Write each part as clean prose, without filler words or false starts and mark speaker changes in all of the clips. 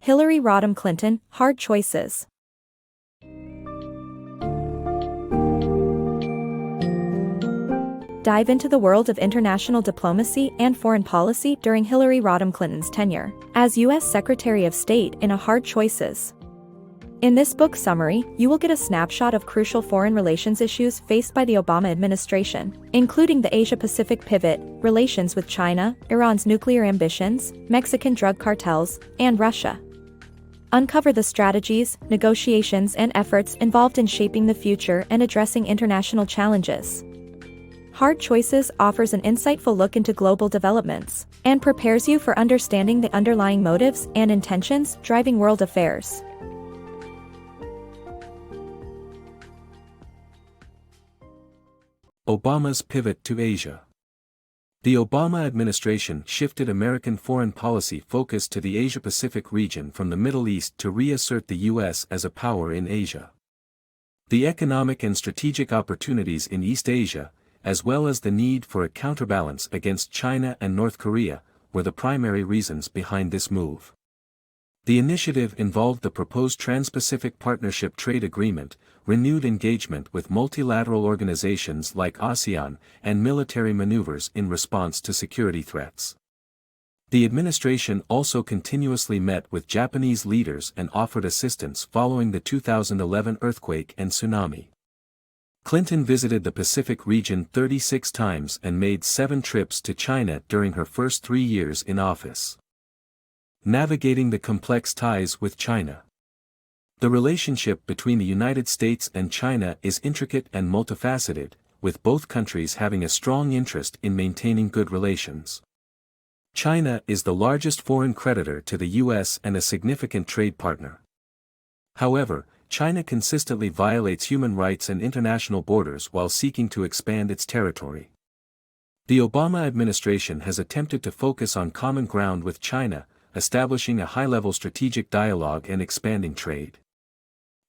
Speaker 1: Hillary Rodham Clinton, Hard Choices. Dive into the world of international diplomacy and foreign policy during Hillary Rodham Clinton's tenure as U.S. Secretary of State in a Hard Choices. In this book summary, you will get a snapshot of crucial foreign relations issues faced by the Obama administration, including the Asia-Pacific pivot, relations with China, Iran's nuclear ambitions, Mexican drug cartels, and Russia. Uncover the strategies, negotiations, and efforts involved in shaping the future and addressing international challenges. Hard Choices offers an insightful look into global developments and prepares you for understanding the underlying motives and intentions driving world affairs.
Speaker 2: Obama's pivot to Asia. The Obama administration shifted American foreign policy focus to the Asia-Pacific region from the Middle East to reassert the U.S. as a power in Asia. The economic and strategic opportunities in East Asia, as well as the need for a counterbalance against China and North Korea, were the primary reasons behind this move. The initiative involved the proposed Trans-Pacific Partnership Trade Agreement, renewed engagement with multilateral organizations like ASEAN, and military maneuvers in response to security threats. The administration also continuously met with Japanese leaders and offered assistance following the 2011 earthquake and tsunami. Clinton visited the Pacific region 36 times and made 7 trips to China during her first 3 years in office. Navigating the complex ties with China. The relationship between the United States and China is intricate and multifaceted, with both countries having a strong interest in maintaining good relations. China is the largest foreign creditor to the U.S. and a significant trade partner. However, China consistently violates human rights and international borders while seeking to expand its territory. The Obama administration has attempted to focus on common ground with China, establishing a high-level strategic dialogue and expanding trade.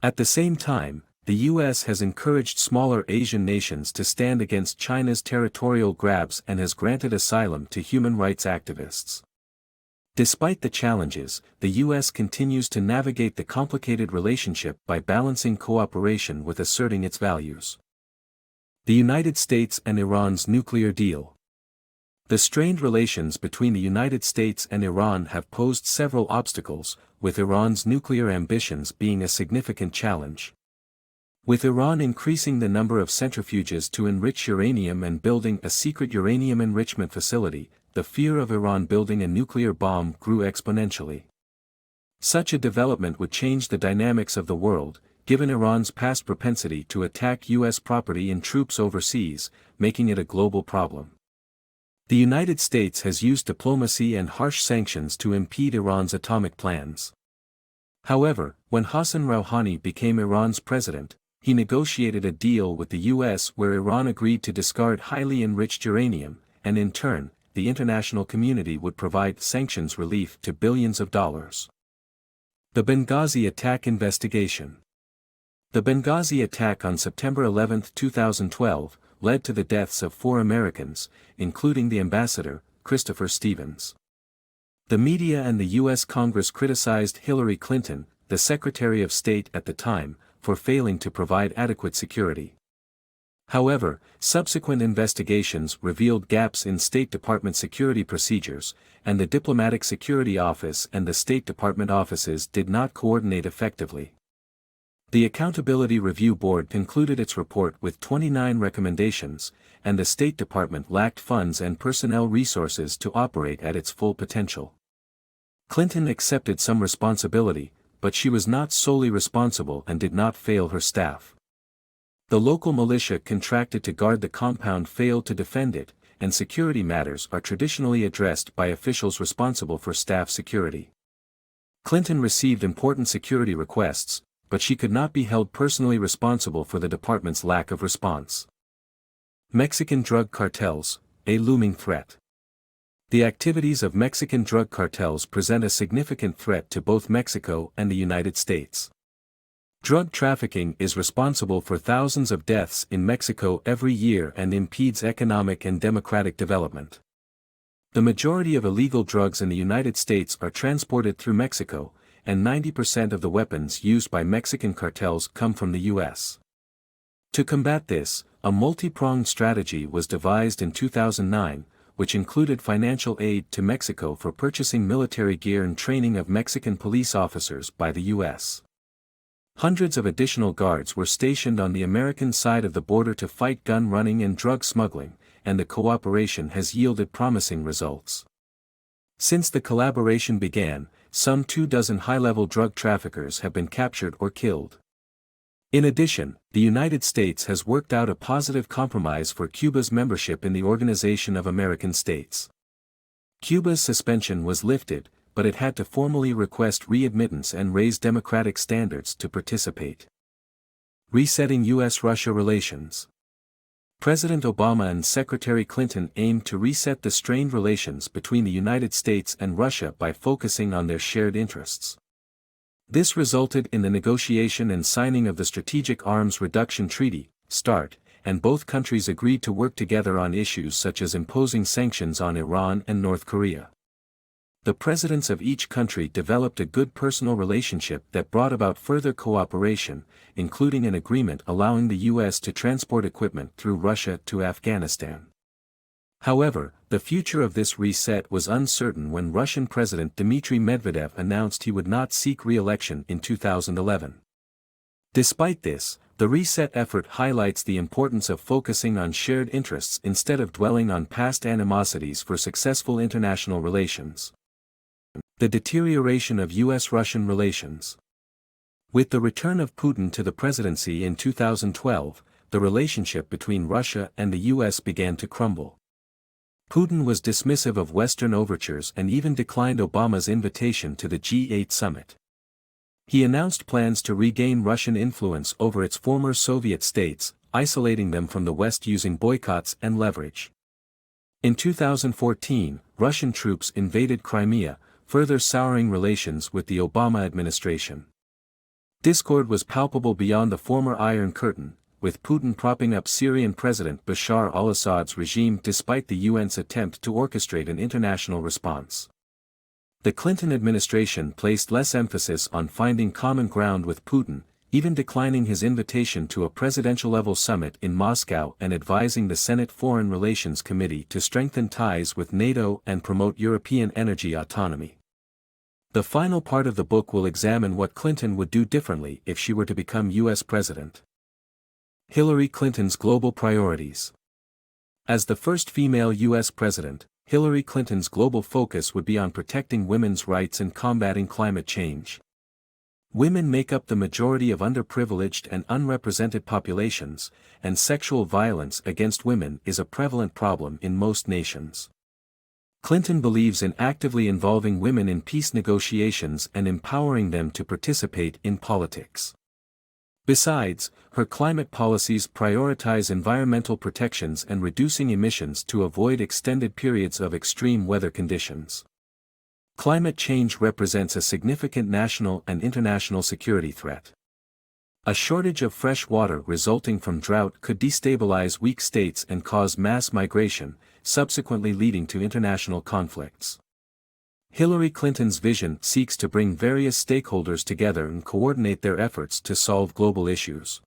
Speaker 2: At the same time, the U.S. has encouraged smaller Asian nations to stand against China's territorial grabs and has granted asylum to human rights activists. Despite the challenges, the U.S. continues to navigate the complicated relationship by balancing cooperation with asserting its values. The United States and Iran's nuclear deal. The strained relations between the United States and Iran have posed several obstacles, with Iran's nuclear ambitions being a significant challenge. With Iran increasing the number of centrifuges to enrich uranium and building a secret uranium enrichment facility, the fear of Iran building a nuclear bomb grew exponentially. Such a development would change the dynamics of the world, given Iran's past propensity to attack U.S. property and troops overseas, making it a global problem. The United States has used diplomacy and harsh sanctions to impede Iran's atomic plans. However, when Hassan Rouhani became Iran's president, he negotiated a deal with the U.S. where Iran agreed to discard highly enriched uranium, and in turn, the international community would provide sanctions relief to billions of dollars. The Benghazi attack investigation. The Benghazi attack on September 11, 2012, led to the deaths of 4 Americans, including the ambassador, Christopher Stevens. The media and the U.S. Congress criticized Hillary Clinton, the Secretary of State at the time, for failing to provide adequate security. However, subsequent investigations revealed gaps in State Department security procedures, and the Diplomatic Security Office and the State Department offices did not coordinate effectively. The Accountability Review Board concluded its report with 29 recommendations, and the State Department lacked funds and personnel resources to operate at its full potential. Clinton accepted some responsibility, but she was not solely responsible and did not fail her staff. The local militia contracted to guard the compound failed to defend it, and security matters are traditionally addressed by officials responsible for staff security. Clinton received important security requests, but she could not be held personally responsible for the department's lack of response. Mexican drug cartels, a looming threat. The activities of Mexican drug cartels present a significant threat to both Mexico and the United States. Drug trafficking is responsible for thousands of deaths in Mexico every year and impedes economic and democratic development. The majority of illegal drugs in the United States are transported through Mexico, and 90% of the weapons used by Mexican cartels come from the U.S. To combat this, a multi-pronged strategy was devised in 2009, which included financial aid to Mexico for purchasing military gear and training of Mexican police officers by the U.S. Hundreds of additional guards were stationed on the American side of the border to fight gun running and drug smuggling, and the cooperation has yielded promising results. Since the collaboration began, some 24 high-level drug traffickers have been captured or killed. In addition, the United States has worked out a positive compromise for Cuba's membership in the Organization of American States. Cuba's suspension was lifted, but it had to formally request readmittance and raise democratic standards to participate. Resetting U.S.-Russia relations. President Obama and Secretary Clinton aimed to reset the strained relations between the United States and Russia by focusing on their shared interests. This resulted in the negotiation and signing of the Strategic Arms Reduction Treaty, START, and both countries agreed to work together on issues such as imposing sanctions on Iran and North Korea. The presidents of each country developed a good personal relationship that brought about further cooperation, including an agreement allowing the U.S. to transport equipment through Russia to Afghanistan. However, the future of this reset was uncertain when Russian President Dmitry Medvedev announced he would not seek re-election in 2011. Despite this, the reset effort highlights the importance of focusing on shared interests instead of dwelling on past animosities for successful international relations. The deterioration of U.S.-Russian relations. With the return of Putin to the presidency in 2012, the relationship between Russia and the U.S. began to crumble. Putin was dismissive of Western overtures and even declined Obama's invitation to the G8 summit. He announced plans to regain Russian influence over its former Soviet states, isolating them from the West using boycotts and leverage. In 2014, Russian troops invaded Crimea, further souring relations with the Obama administration. Discord was palpable beyond the former Iron Curtain, with Putin propping up Syrian President Bashar al-Assad's regime despite the UN's attempt to orchestrate an international response. The Clinton administration placed less emphasis on finding common ground with Putin, even declining his invitation to a presidential-level summit in Moscow and advising the Senate Foreign Relations Committee to strengthen ties with NATO and promote European energy autonomy. The final part of the book will examine what Clinton would do differently if she were to become U.S. president. Hillary Clinton's global priorities. As the first female U.S. president, Hillary Clinton's global focus would be on protecting women's rights and combating climate change. Women make up the majority of underprivileged and unrepresented populations, and sexual violence against women is a prevalent problem in most nations. Clinton believes in actively involving women in peace negotiations and empowering them to participate in politics. Besides, her climate policies prioritize environmental protections and reducing emissions to avoid extended periods of extreme weather conditions. Climate change represents a significant national and international security threat. A shortage of fresh water resulting from drought could destabilize weak states and cause mass migration, subsequently leading to international conflicts. Hillary Clinton's vision seeks to bring various stakeholders together and coordinate their efforts to solve global issues.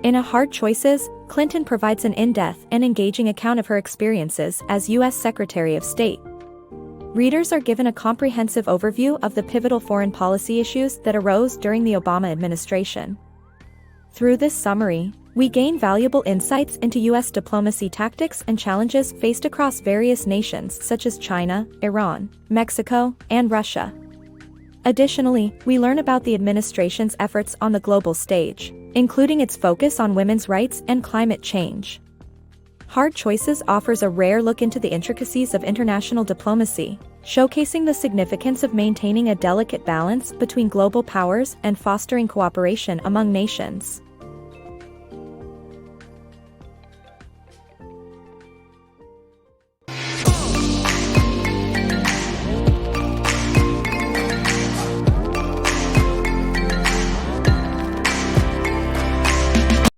Speaker 1: In A Hard Choices, Clinton provides an in-depth and engaging account of her experiences as U.S. Secretary of State. Readers are given a comprehensive overview of the pivotal foreign policy issues that arose during the Obama administration. Through this summary, we gain valuable insights into U.S. diplomacy tactics and challenges faced across various nations such as China, Iran, Mexico, and Russia. Additionally, we learn about the administration's efforts on the global stage, including its focus on women's rights and climate change. Hard Choices offers a rare look into the intricacies of international diplomacy, showcasing the significance of maintaining a delicate balance between global powers and fostering cooperation among nations.